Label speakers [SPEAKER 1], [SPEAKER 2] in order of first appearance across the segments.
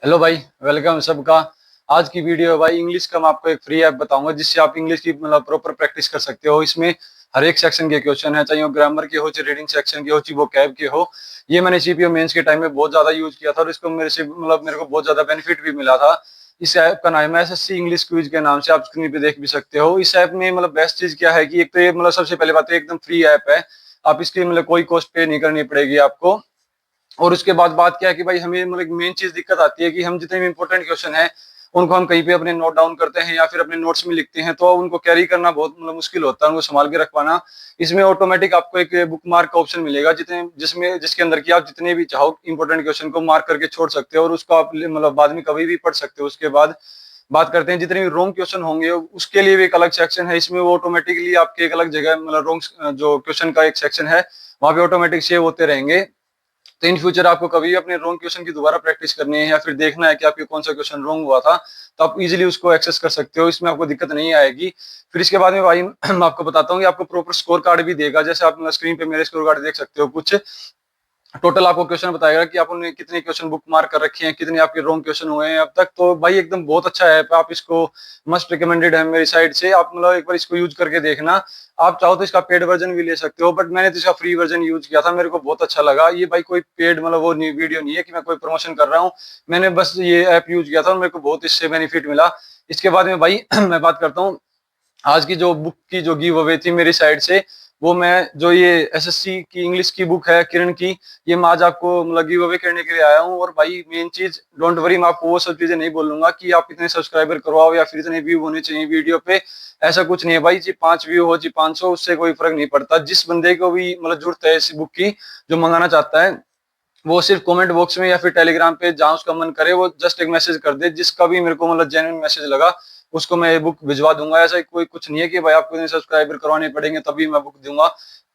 [SPEAKER 1] Hello भाई। Welcome सबका। आज की वीडियो है भाई इंग्लिश का। मैं आपको एक फ्री ऐप बताऊंगा जिससे आप इंग्लिश की मतलब प्रॉपर प्रैक्टिस कर सकते हो। इसमें हर एक सेक्शन के क्वेश्चन है, चाहे वो ग्रामर के हो, चाहे रीडिंग सेक्शन के हो, चाहे वो कैब के हो। ये मैंने सीपीओ मेंस के टाइम में बहुत ज्यादा यूज किया था और इसको मेरे को बहुत ज्यादा बेनिफिट भी मिला था। इस ऐप का नाम है एसएससी इंग्लिश क्विज के नाम से, आप स्क्रीन पे देख भी सकते हो। इस ऐप में मतलब बेस्ट चीज क्या है कि एक तो ये सबसे पहले बात है एकदम फ्री ऐप है। आप इसकी कोई कॉस्ट पे नहीं करनी पड़ेगी आपको। और उसके बाद बात क्या है कि भाई हमें मेन चीज दिक्कत आती है कि हम जितने भी इंपॉर्टेंट क्वेश्चन है उनको हम कहीं पे अपने नोट डाउन करते हैं या फिर अपने नोट्स में लिखते हैं, तो उनको कैरी करना बहुत मुश्किल होता है, उनको संभाल के रख पाना। इसमें ऑटोमेटिक आपको एक बुक मार्क का ऑप्शन मिलेगा जिसके अंदर की आप जितने भी चाहो इंपॉर्टेंट क्वेश्चन को मार्क करके छोड़ सकते हो और उसको आप बाद में कभी भी पढ़ सकते हो। उसके बाद बात करते हैं जितने भी रॉन्ग क्वेश्चन होंगे उसके लिए भी एक अलग सेक्शन है। इसमें वो ऑटोमेटिकली आपके एक अलग जगह रॉन्ग जो क्वेश्चन का एक सेक्शन है वहां पे ऑटोमेटिक सेव होते रहेंगे। तो इन फ्यूचर आपको कभी अपने रॉन्ग क्वेश्चन की दोबारा प्रैक्टिस करनी है या फिर देखना है कि आपके कौन सा क्वेश्चन रॉन्ग हुआ था, तो आप इजीली उसको एक्सेस कर सकते हो। इसमें आपको दिक्कत नहीं आएगी। फिर इसके बाद में भाई मैं आपको बताता हूँ कि आपको प्रॉपर स्कोर कार्ड भी देगा। जैसे आप स्क्रीन पे मेरे स्कोर कार्ड देख सकते हो। कुछ टोटल आपको क्वेश्चन बताएगा कि आपने कितने क्वेश्चन बुक मार्क कर रखे हैं, कितने आपके रॉन्ग क्वेश्चन हुए हैं अब तक। तो भाई एकदम बहुत अच्छा ऐप है, आप इसको मस्ट रिकमेंडेड है मेरी साइड से। आप एक बार इसको यूज करके देखना। आप चाहो तो इसका पेड वर्जन भी ले सकते हो, बट मैंने तो इसका फ्री वर्जन यूज किया था, मेरे को बहुत अच्छा लगा। ये भाई कोई पेड वो वीडियो नहीं है कि मैं कोई प्रमोशन कर रहा हूँ। मैंने बस ये ऐप यूज किया था और मेरे को बहुत इससे बेनिफिट मिला। इसके बाद में भाई मैं बात करता हूँ आज की जो बुक की जो गिव अवे थी मेरी साइड से। वो मैं जो ये एसएससी की इंग्लिश की बुक है किरण की, ये मैं आज आपको गिव अवे करने के लिए आया हूँ। और भाई मेन चीज डोंट वरी, मैं आपको वो सब चीजें नहीं बोलूंगा कि आप इतने सब्सक्राइबर करवाओ या फिर इतने व्यू होने चाहिए वीडियो पे। ऐसा कुछ नहीं है भाई, जी 5 व्यू हो जी 500, उससे कोई फर्क नहीं पड़ता। जिस बंदे को भी जरूरत है इस बुक की, जो मंगाना चाहता है, वो सिर्फ कमेंट बॉक्स में या फिर टेलीग्राम पे जहां उसका मन करे वो जस्ट एक मैसेज कर दे। जिसका भी मेरे को जेन्युइन मैसेज लगा उसको मैं ये बुक भिजवा दूंगा। ऐसा कोई कुछ नहीं है कि भाई आपको सब्सक्राइबर करवाने पड़ेंगे तभी मैं बुक दूंगा,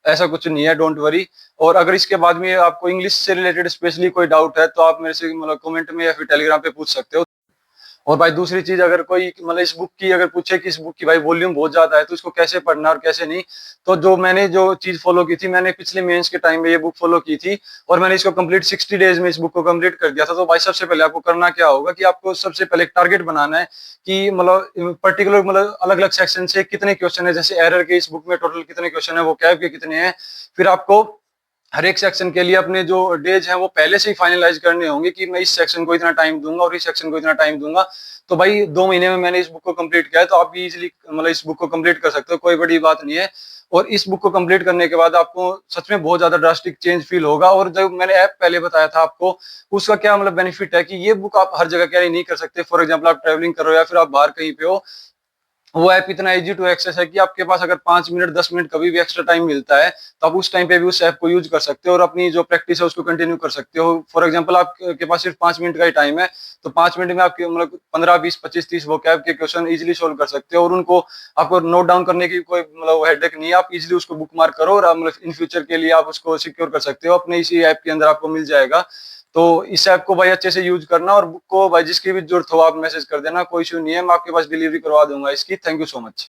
[SPEAKER 1] ऐसा कुछ नहीं है, डोंट वरी। और अगर इसके बाद में आपको इंग्लिश से रिलेटेड स्पेशली कोई डाउट है तो आप मेरे से कमेंट में या फिर टेलीग्राम पे पूछ सकते हो। और भाई दूसरी चीज, अगर कोई इस बुक की अगर पूछे कि इस बुक की भाई वॉल्यूम बहुत ज्यादा है तो इसको कैसे पढ़ना और कैसे नहीं, तो जो चीज फॉलो की थी मैंने पिछले मेंस के टाइम में ये बुक फॉलो की थी और मैंने इसको कंप्लीट 60 डेज में इस बुक को कंप्लीट कर दिया था। तो भाई सबसे पहले आपको करना क्या होगा कि आपको सबसे पहले एक टारगेट बनाना है कि पर्टिकुलर अलग अलग सेक्शन से कितने क्वेश्चन है। जैसे एरर के इस बुक में टोटल कितने क्वेश्चन है, वो कैब के कितने हैं। फिर आपको हर एक सेक्शन के लिए अपने जो डेज हैं वो पहले से ही फाइनलाइज करने होंगे कि मैं इस सेक्शन को इतना टाइम दूंगा और इस सेक्शन को इतना टाइम दूंगा। तो भाई 2 महीने में मैंने इस बुक को कंप्लीट किया है, तो आप भी इजिली इस बुक को कंप्लीट कर सकते हो, कोई बड़ी बात नहीं है। और इस बुक को कंप्लीट करने के बाद आपको सच में बहुत ज्यादा ड्रास्टिक चेंज फील होगा। और जो मैंने ऐप पहले बताया था आपको, उसका क्या बेनिफिट है कि ये बुक आप हर जगह कैरी नहीं कर सकते। फॉर एग्जाम्पल आप ट्रेवलिंग कर रहे हो या फिर आप बाहर कहीं पे हो, वो ऐप इतना इजी टू एक्सेस है कि आपके पास अगर 5 मिनट 10 मिनट कभी भी एक्स्ट्रा टाइम मिलता है तो आप उस टाइम पे भी उस ऐप को यूज कर सकते हो और अपनी जो प्रैक्टिस है उसको कंटिन्यू कर सकते हो। फॉर एग्जांपल आपके पास सिर्फ 5 मिनट का ही टाइम है, तो 5 मिनट में आपके 15 20 25 30 वो कैब के क्वेश्चन इजिली सोल्व कर सकते हो। और उनको आपको नोट डाउन करने की कोई हेडेक नहीं है, आप इजिली उसको बुक मार्क करो और इन फ्यूचर के लिए आप उसको सिक्योर कर सकते हो। अपने इसी ऐप के अंदर आपको मिल जाएगा। तो इस ऐप को भाई अच्छे से यूज करना और बुक को भाई जिसकी भी जरूरत हो आप मैसेज कर देना, कोई इशू नहीं है, मैं आपके पास डिलीवरी करवा दूंगा इसकी। Thank you so much.